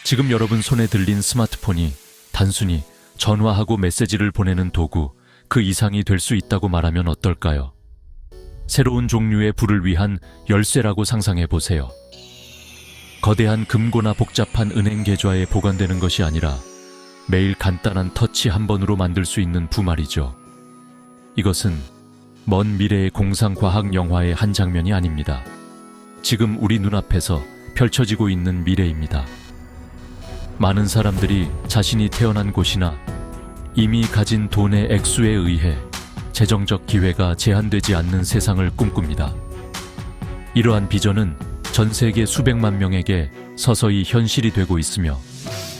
지금 여러분 손에 들린 스마트폰이 단순히 전화하고 메시지를 보내는 도구, 그 이상이 될 수 있다고 말하면 어떨까요? 새로운 종류의 부를 위한 열쇠라고 상상해 보세요. 거대한 금고나 복잡한 은행 계좌에 보관되는 것이 아니라 매일 간단한 터치 한 번으로 만들 수 있는 부 말이죠. 이것은 먼 미래의 공상과학 영화의 한 장면이 아닙니다. 지금 우리 눈앞에서 펼쳐지고 있는 미래입니다. 많은 사람들이 자신이 태어난 곳이나 이미 가진 돈의 액수에 의해 재정적 기회가 제한되지 않는 세상을 꿈꿉니다. 이러한 비전은 전 세계 수백만 명에게 서서히 현실이 되고 있으며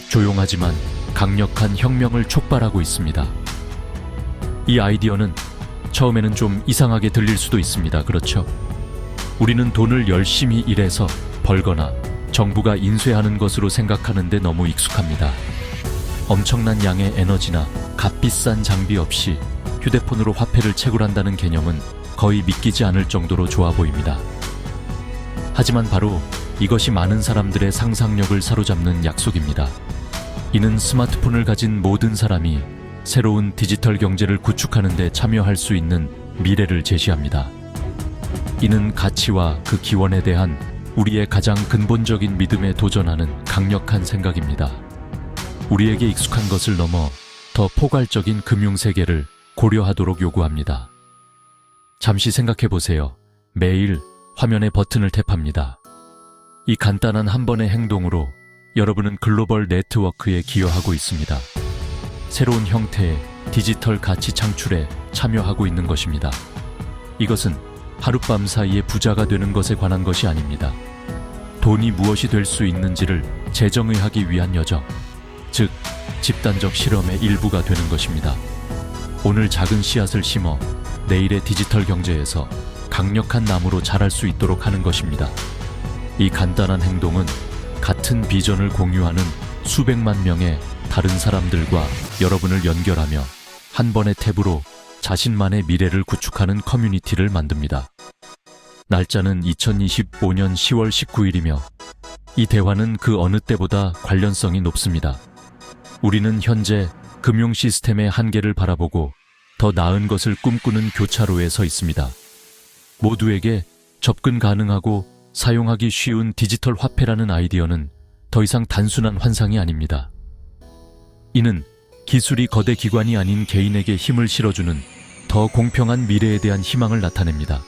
조용하지만 강력한 혁명을 촉발하고 있습니다. 이 아이디어는 처음에는 좀 이상하게 들릴 수도 있습니다. 그렇죠? 우리는 돈을 열심히 일해서 벌거나 정부가 인쇄하는 것으로 생각하는데 너무 익숙합니다. 엄청난 양의 에너지나 값비싼 장비 없이 휴대폰으로 화폐를 채굴한다는 개념은 거의 믿기지 않을 정도로 좋아 보입니다. 하지만 바로 이것이 많은 사람들의 상상력을 사로잡는 약속입니다. 이는 스마트폰을 가진 모든 사람이 새로운 디지털 경제를 구축하는 데 참여할 수 있는 미래를 제시합니다. 이는 가치와 그 기원에 대한 우리의 가장 근본적인 믿음에 도전하는 강력한 생각입니다. 우리에게 익숙한 것을 넘어 더 포괄적인 금융세계를 고려하도록 요구합니다. 잠시 생각해 보세요. 매일 화면의 버튼을 탭합니다. 이 간단한 한 번의 행동으로 여러분은 글로벌 네트워크에 기여하고 있습니다. 새로운 형태의 디지털 가치 창출에 참여하고 있는 것입니다. 이것은 하룻밤 사이에 부자가 되는 것에 관한 것이 아닙니다. 돈이 무엇이 될 수 있는지를 재정의하기 위한 여정, 즉 집단적 실험의 일부가 되는 것입니다. 오늘 작은 씨앗을 심어 내일의 디지털 경제에서 강력한 나무로 자랄 수 있도록 하는 것입니다. 이 간단한 행동은 같은 비전을 공유하는 수백만 명의 다른 사람들과 여러분을 연결하며 한 번의 탭으로 자신만의 미래를 구축하는 커뮤니티를 만듭니다. 날짜는 2025년 10월 19일이며 이 대화는 그 어느 때보다 관련성이 높습니다. 우리는 현재 금융 시스템의 한계를 바라보고 더 나은 것을 꿈꾸는 교차로에 서 있습니다. 모두에게 접근 가능하고 사용하기 쉬운 디지털 화폐라는 아이디어는 더 이상 단순한 환상이 아닙니다. 이는 기술이 거대 기관이 아닌 개인에게 힘을 실어주는 더 공평한 미래에 대한 희망을 나타냅니다.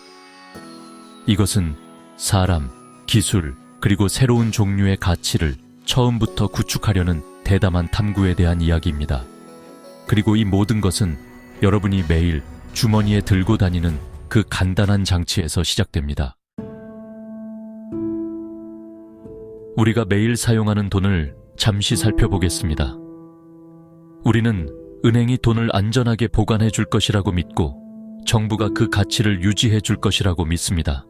이것은 사람, 기술, 그리고 새로운 종류의 가치를 처음부터 구축하려는 대담한 탐구에 대한 이야기입니다. 그리고 이 모든 것은 여러분이 매일 주머니에 들고 다니는 그 간단한 장치에서 시작됩니다. 우리가 매일 사용하는 돈을 잠시 살펴보겠습니다. 우리는 은행이 돈을 안전하게 보관해 줄 것이라고 믿고 정부가 그 가치를 유지해 줄 것이라고 믿습니다.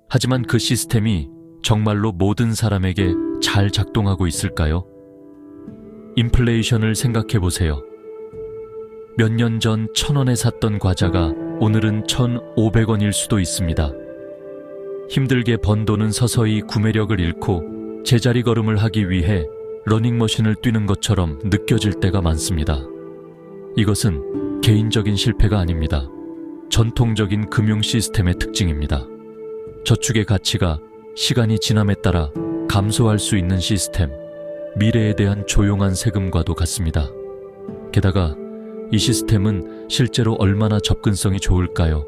하지만 그 시스템이 정말로 모든 사람에게 잘 작동하고 있을까요? 인플레이션을 생각해 보세요. 몇 년 전 1,000원에 샀던 과자가 오늘은 1,500원일 수도 있습니다. 힘들게 번 돈은 서서히 구매력을 잃고 제자리 걸음을 하기 위해 러닝머신을 뛰는 것처럼 느껴질 때가 많습니다. 이것은 개인적인 실패가 아닙니다. 전통적인 금융 시스템의 특징입니다. 저축의 가치가 시간이 지남에 따라 감소할 수 있는 시스템, 미래에 대한 조용한 세금과도 같습니다. 게다가 이 시스템은 실제로 얼마나 접근성이 좋을까요?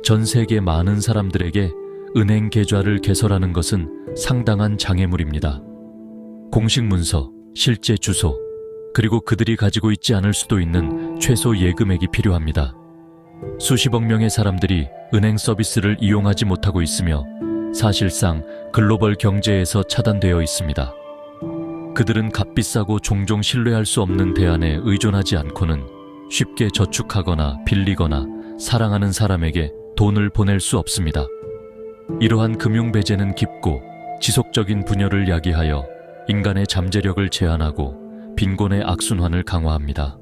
전 세계 많은 사람들에게 은행 계좌를 개설하는 것은 상당한 장애물입니다. 공식 문서, 실제 주소, 그리고 그들이 가지고 있지 않을 수도 있는 최소 예금액이 필요합니다. 수십억 명의 사람들이 은행 서비스를 이용하지 못하고 있으며 사실상 글로벌 경제에서 차단되어 있습니다. 그들은 값비싸고 종종 신뢰할 수 없는 대안에 의존하지 않고는 쉽게 저축하거나 빌리거나 사랑하는 사람에게 돈을 보낼 수 없습니다. 이러한 금융 배제는 깊고 지속적인 분열을 야기하여 인간의 잠재력을 제한하고 빈곤의 악순환을 강화합니다.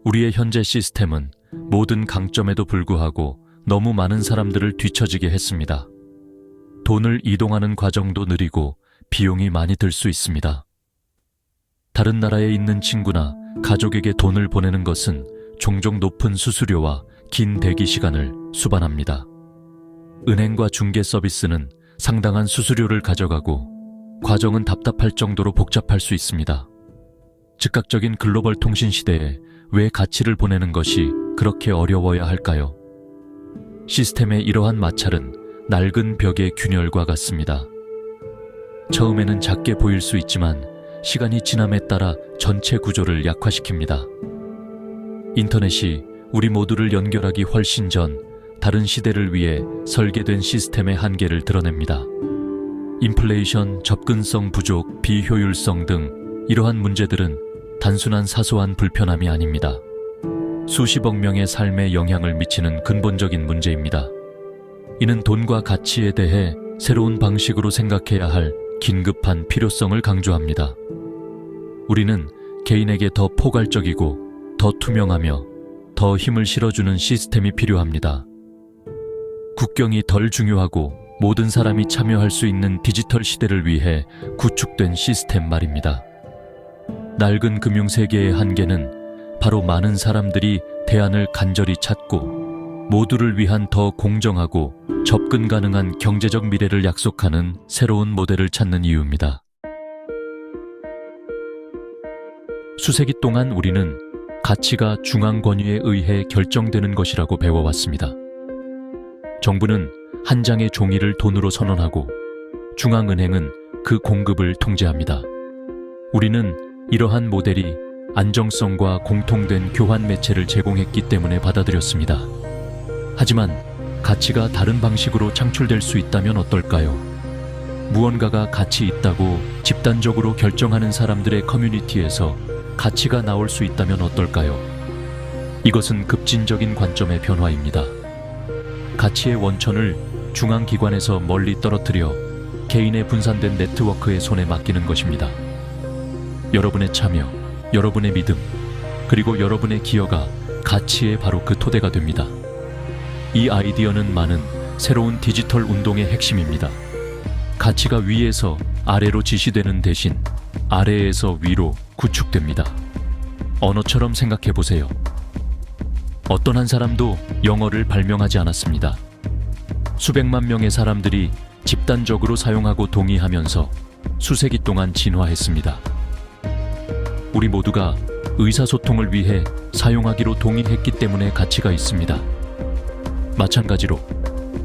우리의 현재 시스템은 모든 강점에도 불구하고 너무 많은 사람들을 뒤처지게 했습니다. 돈을 이동하는 과정도 느리고 비용이 많이 들 수 있습니다. 다른 나라에 있는 친구나 가족에게 돈을 보내는 것은 종종 높은 수수료와 긴 대기 시간을 수반합니다. 은행과 중개 서비스는 상당한 수수료를 가져가고 과정은 답답할 정도로 복잡할 수 있습니다. 즉각적인 글로벌 통신 시대에 왜 가치를 보내는 것이 그렇게 어려워야 할까요? 시스템의 이러한 마찰은 낡은 벽의 균열과 같습니다. 처음에는 작게 보일 수 있지만 시간이 지남에 따라 전체 구조를 약화시킵니다. 인터넷이 우리 모두를 연결하기 훨씬 전 다른 시대를 위해 설계된 시스템의 한계를 드러냅니다. 인플레이션, 접근성 부족, 비효율성 등 이러한 문제들은 단순한 사소한 불편함이 아닙니다. 수십억 명의 삶에 영향을 미치는 근본적인 문제입니다. 이는 돈과 가치에 대해 새로운 방식으로 생각해야 할 긴급한 필요성을 강조합니다. 우리는 개인에게 더 포괄적이고 더 투명하며 더 힘을 실어주는 시스템이 필요합니다. 국경이 덜 중요하고 모든 사람이 참여할 수 있는 디지털 시대를 위해 구축된 시스템 말입니다. 낡은 금융세계의 한계는 바로 많은 사람들이 대안을 간절히 찾고 모두를 위한 더 공정하고 접근 가능한 경제적 미래를 약속하는 새로운 모델을 찾는 이유입니다. 수세기 동안 우리는 가치가 중앙 권위에 의해 결정되는 것이라고 배워왔습니다. 정부는 한 장의 종이를 돈으로 선언하고 중앙은행은 그 공급을 통제합니다. 우리는 이러한 모델이 안정성과 공통된 교환 매체를 제공했기 때문에 받아들였습니다. 하지만 가치가 다른 방식으로 창출될 수 있다면 어떨까요? 무언가가 가치 있다고 집단적으로 결정하는 사람들의 커뮤니티에서 가치가 나올 수 있다면 어떨까요? 이것은 급진적인 관점의 변화입니다. 가치의 원천을 중앙기관에서 멀리 떨어뜨려 개인의 분산된 네트워크의 손에 맡기는 것입니다. 여러분의 참여, 여러분의 믿음, 그리고 여러분의 기여가 가치의 바로 그 토대가 됩니다. 이 아이디어는 많은 새로운 디지털 운동의 핵심입니다. 가치가 위에서 아래로 지시되는 대신 아래에서 위로 구축됩니다. 언어처럼 생각해 보세요. 어떤 한 사람도 영어를 발명하지 않았습니다. 수백만 명의 사람들이 집단적으로 사용하고 동의하면서 수세기 동안 진화했습니다. 우리 모두가 의사소통을 위해 사용하기로 동의했기 때문에 가치가 있습니다. 마찬가지로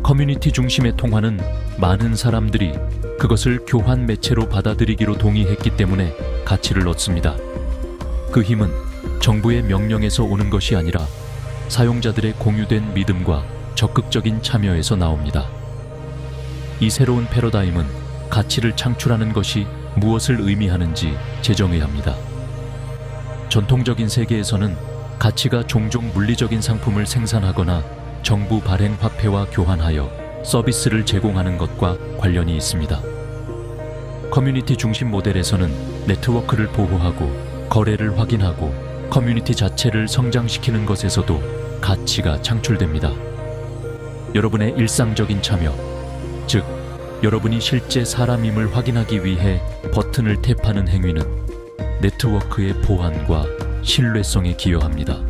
커뮤니티 중심의 통화는 많은 사람들이 그것을 교환 매체로 받아들이기로 동의했기 때문에 가치를 얻습니다. 그 힘은 정부의 명령에서 오는 것이 아니라 사용자들의 공유된 믿음과 적극적인 참여에서 나옵니다. 이 새로운 패러다임은 가치를 창출하는 것이 무엇을 의미하는지 재정해야 합니다. 전통적인 세계에서는 가치가 종종 물리적인 상품을 생산하거나 정부 발행 화폐와 교환하여 서비스를 제공하는 것과 관련이 있습니다. 커뮤니티 중심 모델에서는 네트워크를 보호하고 거래를 확인하고 커뮤니티 자체를 성장시키는 것에서도 가치가 창출됩니다. 여러분의 일상적인 참여, 즉 여러분이 실제 사람임을 확인하기 위해 버튼을 탭하는 행위는 네트워크의 보안과 신뢰성에 기여합니다.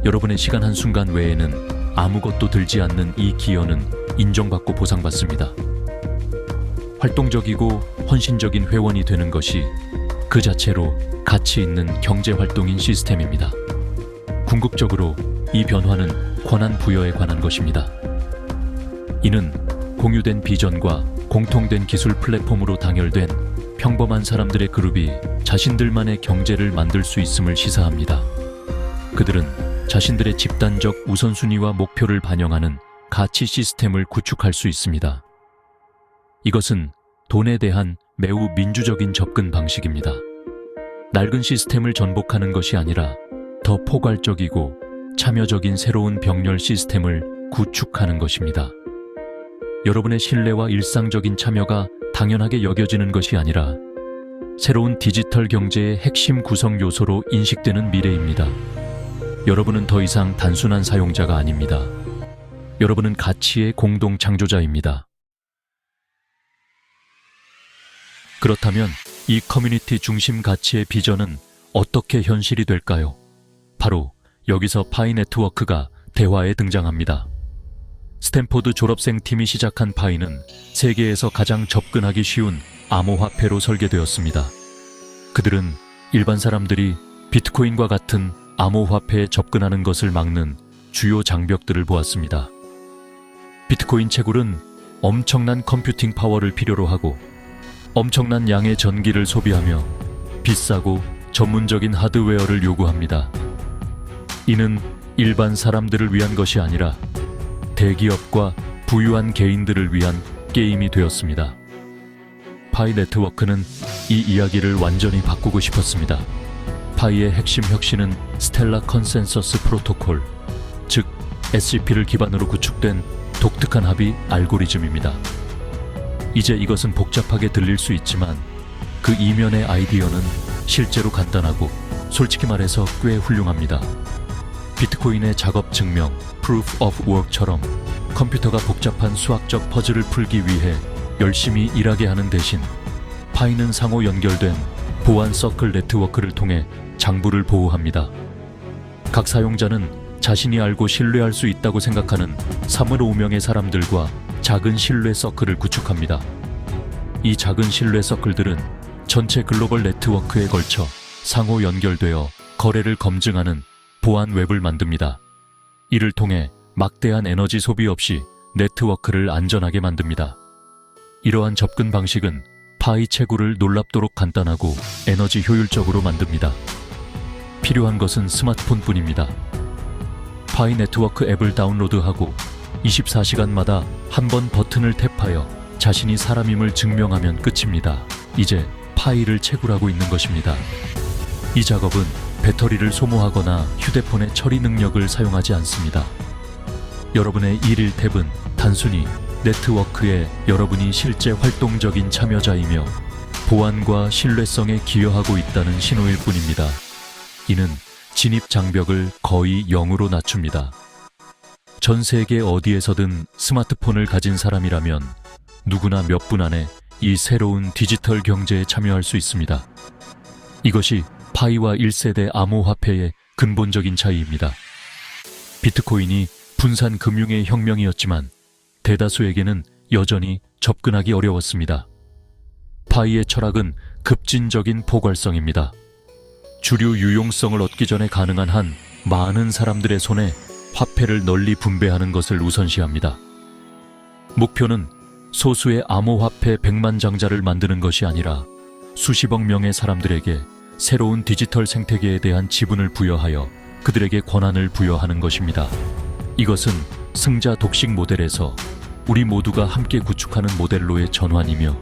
여러분의 시간 한순간 외에는 아무것도 들지 않는 이 기여는 인정받고 보상받습니다. 활동적이고 헌신적인 회원이 되는 것이 그 자체로 가치 있는 경제활동인 시스템입니다. 궁극적으로 이 변화는 권한 부여에 관한 것입니다. 이는 공유된 비전과 공통된 기술 플랫폼으로 단결된 평범한 사람들의 그룹이 자신들만의 경제를 만들 수 있음을 시사합니다. 그들은 자신들의 집단적 우선순위와 목표를 반영하는 가치 시스템을 구축할 수 있습니다. 이것은 돈에 대한 매우 민주적인 접근 방식입니다. 낡은 시스템을 전복하는 것이 아니라 더 포괄적이고 참여적인 새로운 병렬 시스템을 구축하는 것입니다. 여러분의 신뢰와 일상적인 참여가 당연하게 여겨지는 것이 아니라 새로운 디지털 경제의 핵심 구성 요소로 인식되는 미래입니다. 여러분은 더 이상 단순한 사용자가 아닙니다. 여러분은 가치의 공동 창조자입니다. 그렇다면 이 커뮤니티 중심 가치의 비전은 어떻게 현실이 될까요? 바로 여기서 파이 네트워크가 대화에 등장합니다. 스탠포드 졸업생 팀이 시작한 파이는 세계에서 가장 접근하기 쉬운 암호화폐로 설계되었습니다. 그들은 일반 사람들이 비트코인과 같은 암호화폐에 접근하는 것을 막는 주요 장벽들을 보았습니다. 비트코인 채굴은 엄청난 컴퓨팅 파워를 필요로 하고 엄청난 양의 전기를 소비하며 비싸고 전문적인 하드웨어를 요구합니다. 이는 일반 사람들을 위한 것이 아니라 대기업과 부유한 개인들을 위한 게임이 되었습니다. 파이 네트워크는 이 이야기를 완전히 바꾸고 싶었습니다. 파이의 핵심 혁신은 스텔라 컨센서스 프로토콜, 즉 SCP를 기반으로 구축된 독특한 합의 알고리즘입니다. 이제 이것은 복잡하게 들릴 수 있지만 그 이면의 아이디어는 실제로 간단하고 솔직히 말해서 꽤 훌륭합니다. 비트코인의 작업 증명, Proof of Work처럼 컴퓨터가 복잡한 수학적 퍼즐을 풀기 위해 열심히 일하게 하는 대신 파이는 상호 연결된 보안 서클 네트워크를 통해 장부를 보호합니다. 각 사용자는 자신이 알고 신뢰할 수 있다고 생각하는 35명의 사람들과 작은 신뢰 서클을 구축합니다. 이 작은 신뢰 서클들은 전체 글로벌 네트워크에 걸쳐 상호 연결되어 거래를 검증하는 보안 웹을 만듭니다. 이를 통해 막대한 에너지 소비 없이 네트워크를 안전하게 만듭니다. 이러한 접근 방식은 파이 채굴을 놀랍도록 간단하고 에너지 효율적으로 만듭니다. 필요한 것은 스마트폰뿐입니다. 파이 네트워크 앱을 다운로드하고 24시간마다 한 번 버튼을 탭하여 자신이 사람임을 증명하면 끝입니다. 이제 파이를 채굴하고 있는 것입니다. 이 작업은 배터리를 소모하거나 휴대폰의 처리 능력을 사용하지 않습니다. 여러분의 일일 탭은 단순히 네트워크에 여러분이 실제 활동적인 참여자이며 보안과 신뢰성에 기여하고 있다는 신호일 뿐입니다. 이는 진입 장벽을 거의 0으로 낮춥니다. 전 세계 어디에서든 스마트폰을 가진 사람이라면 누구나 몇 분 안에 이 새로운 디지털 경제에 참여할 수 있습니다. 이것이 파이와 1세대 암호화폐의 근본적인 차이입니다. 비트코인이 분산 금융의 혁명이었지만 대다수에게는 여전히 접근하기 어려웠습니다. 파이의 철학은 급진적인 포괄성입니다. 주류 유용성을 얻기 전에 가능한 한 많은 사람들의 손에 화폐를 널리 분배하는 것을 우선시합니다. 목표는 소수의 암호화폐 100만 장자를 만드는 것이 아니라 수십억 명의 사람들에게 새로운 디지털 생태계에 대한 지분을 부여하여 그들에게 권한을 부여하는 것입니다. 이것은 승자 독식 모델에서 우리 모두가 함께 구축하는 모델로의 전환이며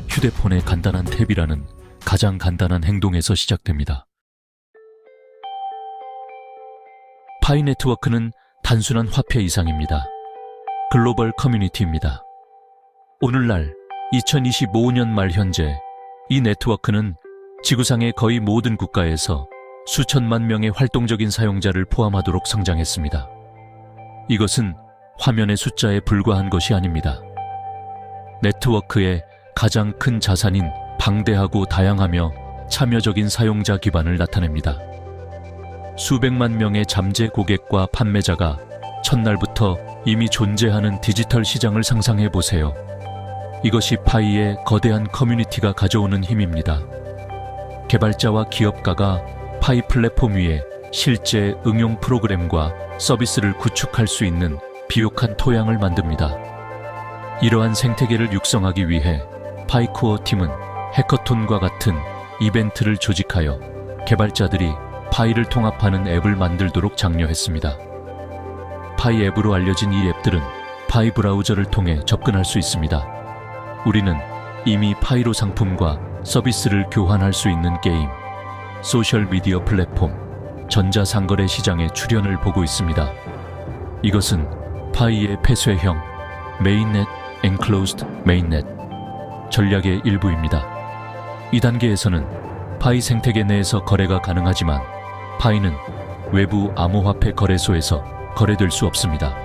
휴대폰의 간단한 탭이라는 가장 간단한 행동에서 시작됩니다. 파이 네트워크는 단순한 화폐 이상입니다. 글로벌 커뮤니티입니다. 오늘날 2025년 말 현재 이 네트워크는 지구상의 거의 모든 국가에서 수천만 명의 활동적인 사용자를 포함하도록 성장했습니다. 이것은 화면의 숫자에 불과한 것이 아닙니다. 네트워크의 가장 큰 자산인 방대하고 다양하며 참여적인 사용자 기반을 나타냅니다. 수백만 명의 잠재 고객과 판매자가 첫날부터 이미 존재하는 디지털 시장을 상상해 보세요. 이것이 파이의 거대한 커뮤니티가 가져오는 힘입니다. 개발자와 기업가가 파이 플랫폼 위에 실제 응용 프로그램과 서비스를 구축할 수 있는 비옥한 토양을 만듭니다. 이러한 생태계를 육성하기 위해 파이코어 팀은 해커톤과 같은 이벤트를 조직하여 개발자들이 파이를 통합하는 앱을 만들도록 장려했습니다. 파이 앱으로 알려진 이 앱들은 파이 브라우저를 통해 접근할 수 있습니다. 우리는 이미 파이로 상품과 서비스를 교환할 수 있는 게임, 소셜미디어 플랫폼, 전자상거래 시장의 출현을 보고 있습니다. 이것은 파이의 폐쇄형, 메인넷, 엔클로즈드 메인넷 전략의 일부입니다. 이 단계에서는 파이 생태계 내에서 거래가 가능하지만 파이는 외부 암호화폐 거래소에서 거래될 수 없습니다.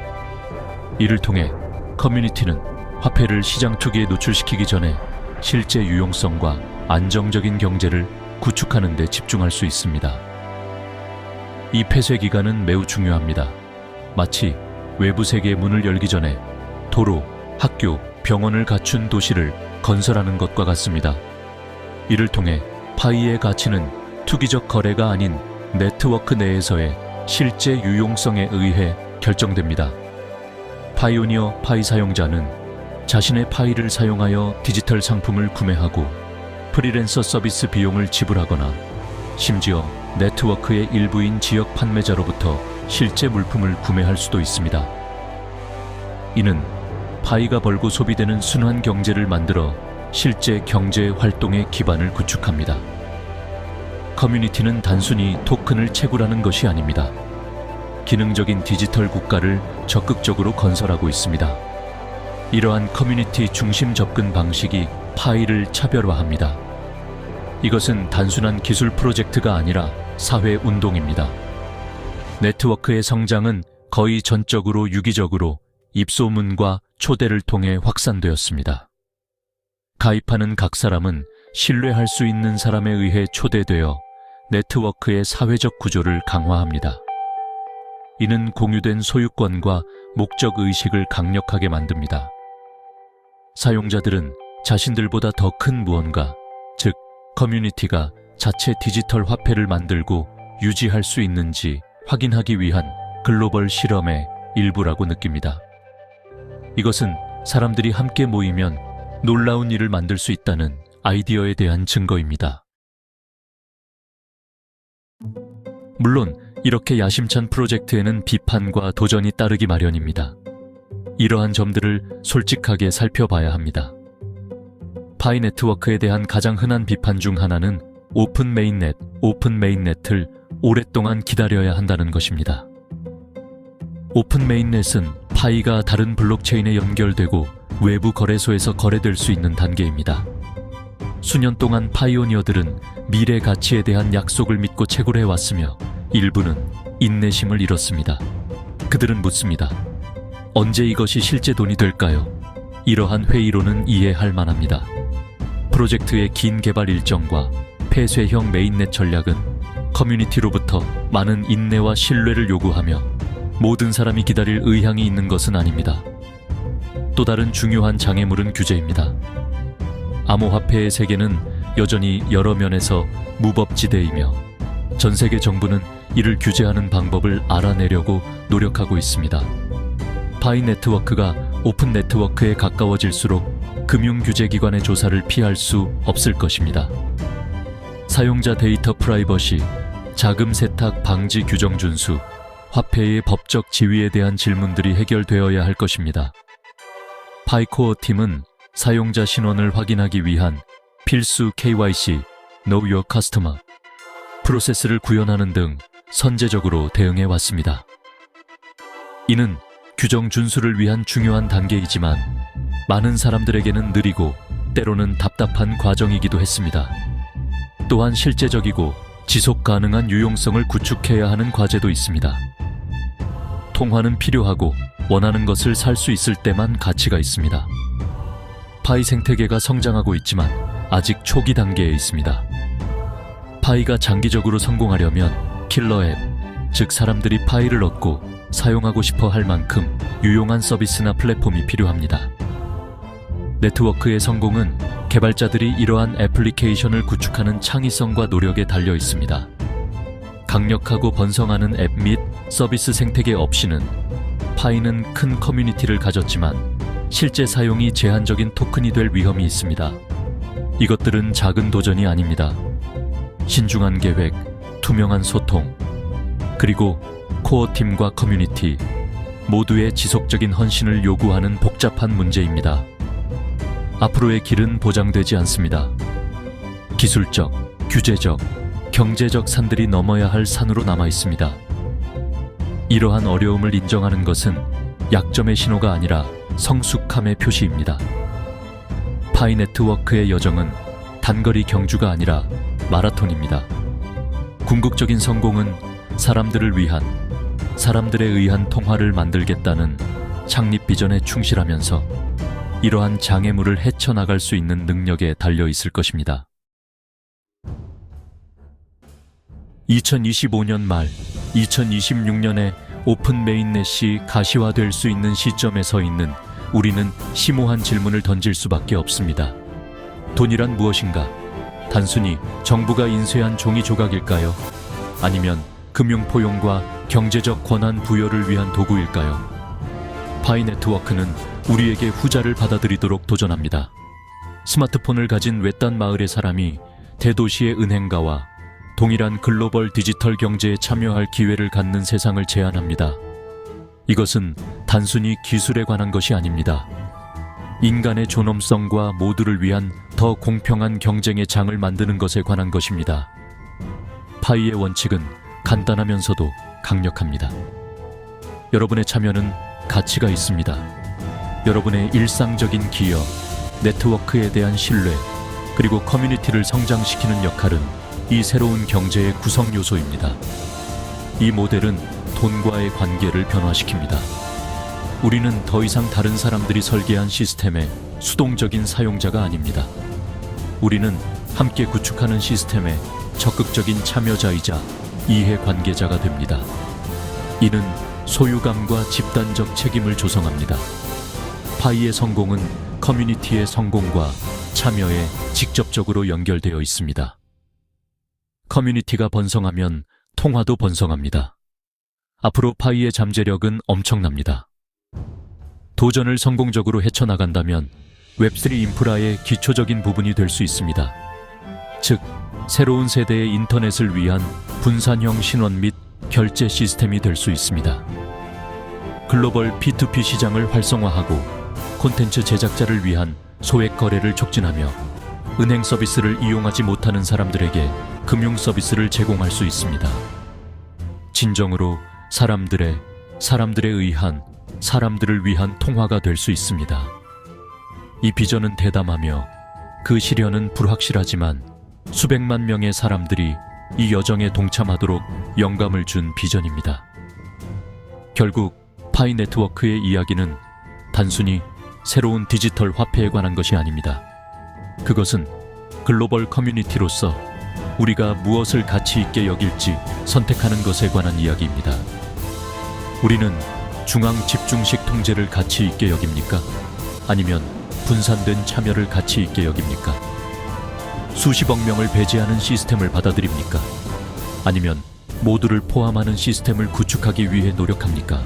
이를 통해 커뮤니티는 화폐를 시장 투기에 노출시키기 전에 실제 유용성과 안정적인 경제를 구축하는 데 집중할 수 있습니다. 이 폐쇄 기간은 매우 중요합니다. 마치 외부 세계의 문을 열기 전에 도로, 학교, 병원을 갖춘 도시를 건설하는 것과 같습니다. 이를 통해 파이의 가치는 투기적 거래가 아닌 네트워크 내에서의 실제 유용성에 의해 결정됩니다. 파이오니어 파이 사용자는 자신의 파이를 사용하여 디지털 상품을 구매하고 프리랜서 서비스 비용을 지불하거나 심지어 네트워크의 일부인 지역 판매자로부터 실제 물품을 구매할 수도 있습니다. 이는 파이가 벌고 소비되는 순환 경제를 만들어 실제 경제 활동의 기반을 구축합니다. 커뮤니티는 단순히 토큰을 채굴하는 것이 아닙니다. 기능적인 디지털 국가를 적극적으로 건설하고 있습니다. 이러한 커뮤니티 중심 접근 방식이 파이를 차별화합니다. 이것은 단순한 기술 프로젝트가 아니라 사회 운동입니다. 네트워크의 성장은 거의 전적으로 유기적으로 입소문과 초대를 통해 확산되었습니다. 가입하는 각 사람은 신뢰할 수 있는 사람에 의해 초대되어 네트워크의 사회적 구조를 강화합니다. 이는 공유된 소유권과 목적의식을 강력하게 만듭니다. 사용자들은 자신들보다 더 큰 무언가, 즉 커뮤니티가 자체 디지털 화폐를 만들고 유지할 수 있는지 확인하기 위한 글로벌 실험의 일부라고 느낍니다. 이것은 사람들이 함께 모이면 놀라운 일을 만들 수 있다는 아이디어에 대한 증거입니다. 물론 이렇게 야심찬 프로젝트에는 비판과 도전이 따르기 마련입니다. 이러한 점들을 솔직하게 살펴봐야 합니다. 파이 네트워크에 대한 가장 흔한 비판 중 하나는 오픈 메인넷을 오랫동안 기다려야 한다는 것입니다. 오픈 메인넷은 파이가 다른 블록체인에 연결되고 외부 거래소에서 거래될 수 있는 단계입니다. 수년 동안 파이오니어들은 미래 가치에 대한 약속을 믿고 채굴해 왔으며 일부는 인내심을 잃었습니다. 그들은 묻습니다. 언제 이것이 실제 돈이 될까요? 이러한 회의로는 이해할 만합니다. 프로젝트의 긴 개발 일정과 폐쇄형 메인넷 전략은 커뮤니티로부터 많은 인내와 신뢰를 요구하며 모든 사람이 기다릴 의향이 있는 것은 아닙니다. 또 다른 중요한 장애물은 규제입니다. 암호화폐의 세계는 여전히 여러 면에서 무법지대이며 전 세계 정부는 이를 규제하는 방법을 알아내려고 노력하고 있습니다. 파이 네트워크가 오픈 네트워크에 가까워질수록 금융규제기관의 조사를 피할 수 없을 것입니다. 사용자 데이터 프라이버시, 자금 세탁 방지 규정 준수, 화폐의 법적 지위에 대한 질문들이 해결되어야 할 것입니다. 파이코어 팀은 사용자 신원을 확인하기 위한 필수 KYC, Know Your Customer 프로세스를 구현하는 등 선제적으로 대응해 왔습니다. 이는 규정 준수를 위한 중요한 단계이지만 많은 사람들에게는 느리고 때로는 답답한 과정이기도 했습니다. 또한 실제적이고 지속 가능한 유용성을 구축해야 하는 과제도 있습니다. 통화는 필요하고 원하는 것을 살 수 있을 때만 가치가 있습니다. 파이 생태계가 성장하고 있지만 아직 초기 단계에 있습니다. 파이가 장기적으로 성공하려면 킬러 앱, 즉 사람들이 파이를 얻고 사용하고 싶어 할 만큼 유용한 서비스나 플랫폼이 필요합니다. 네트워크의 성공은 개발자들이 이러한 애플리케이션을 구축하는 창의성과 노력에 달려 있습니다. 강력하고 번성하는 앱 및 서비스 생태계 없이는 파이는 큰 커뮤니티를 가졌지만 실제 사용이 제한적인 토큰이 될 위험이 있습니다. 이것들은 작은 도전이 아닙니다. 신중한 계획, 투명한 소통, 그리고 코어팀과 커뮤니티 모두의 지속적인 헌신을 요구하는 복잡한 문제입니다. 앞으로의 길은 보장되지 않습니다. 기술적, 규제적, 경제적 산들이 넘어야 할 산으로 남아 있습니다. 이러한 어려움을 인정하는 것은 약점의 신호가 아니라 성숙함의 표시입니다. 파이 네트워크의 여정은 단거리 경주가 아니라 마라톤입니다. 궁극적인 성공은 사람들을 위한, 사람들에 의한 통화를 만들겠다는 창립 비전에 충실하면서 이러한 장애물을 헤쳐나갈 수 있는 능력에 달려 있을 것입니다. 2025년 말, 2026년에 오픈 메인넷이 가시화될 수 있는 시점에 서 있는 우리는 심오한 질문을 던질 수밖에 없습니다. 돈이란 무엇인가? 단순히 정부가 인쇄한 종이 조각일까요? 아니면 금융포용과 경제적 권한 부여를 위한 도구일까요? 파이 네트워크는 우리에게 후자를 받아들이도록 도전합니다. 스마트폰을 가진 외딴 마을의 사람이 대도시의 은행가와 동일한 글로벌 디지털 경제에 참여할 기회를 갖는 세상을 제안합니다. 이것은 단순히 기술에 관한 것이 아닙니다. 인간의 존엄성과 모두를 위한 더 공평한 경쟁의 장을 만드는 것에 관한 것입니다. 파이의 원칙은 간단하면서도 강력합니다. 여러분의 참여는 가치가 있습니다. 여러분의 일상적인 기여, 네트워크에 대한 신뢰, 그리고 커뮤니티를 성장시키는 역할은 이 새로운 경제의 구성 요소입니다. 이 모델은 돈과의 관계를 변화시킵니다. 우리는 더 이상 다른 사람들이 설계한 시스템의 수동적인 사용자가 아닙니다. 우리는 함께 구축하는 시스템의 적극적인 참여자이자 이해 관계자가 됩니다. 이는 소유감과 집단적 책임을 조성합니다. 파이의 성공은 커뮤니티의 성공과 참여에 직접적으로 연결되어 있습니다. 커뮤니티가 번성하면 통화도 번성합니다. 앞으로 파이의 잠재력은 엄청납니다. 도전을 성공적으로 헤쳐나간다면 웹3 인프라의 기초적인 부분이 될 수 있습니다. 즉, 새로운 세대의 인터넷을 위한 분산형 신원 및 결제 시스템이 될 수 있습니다. 글로벌 P2P 시장을 활성화하고 콘텐츠 제작자를 위한 소액 거래를 촉진하며 은행 서비스를 이용하지 못하는 사람들에게 금융 서비스를 제공할 수 있습니다. 진정으로 사람들에 의한, 사람들을 위한 통화가 될 수 있습니다. 이 비전은 대담하며 그 실현은 불확실하지만 수백만 명의 사람들이 이 여정에 동참하도록 영감을 준 비전입니다. 결국 파이 네트워크의 이야기는 단순히 새로운 디지털 화폐에 관한 것이 아닙니다. 그것은 글로벌 커뮤니티로서 우리가 무엇을 가치 있게 여길지 선택하는 것에 관한 이야기입니다. 우리는 중앙 집중식 통제를 가치 있게 여깁니까? 아니면 분산된 참여를 가치 있게 여깁니까? 수십억 명을 배제하는 시스템을 받아들입니까? 아니면 모두를 포함하는 시스템을 구축하기 위해 노력합니까?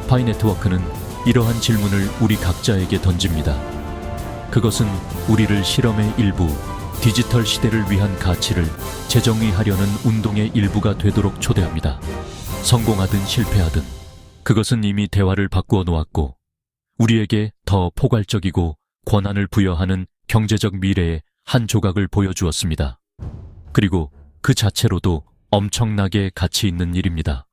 파이 네트워크는 이러한 질문을 우리 각자에게 던집니다. 그것은 우리를 실험의 일부, 디지털 시대를 위한 가치를 재정의하려는 운동의 일부가 되도록 초대합니다. 성공하든 실패하든 그것은 이미 대화를 바꾸어 놓았고 우리에게 더 포괄적이고 권한을 부여하는 경제적 미래의 한 조각을 보여주었습니다. 그리고 그 자체로도 엄청나게 가치 있는 일입니다.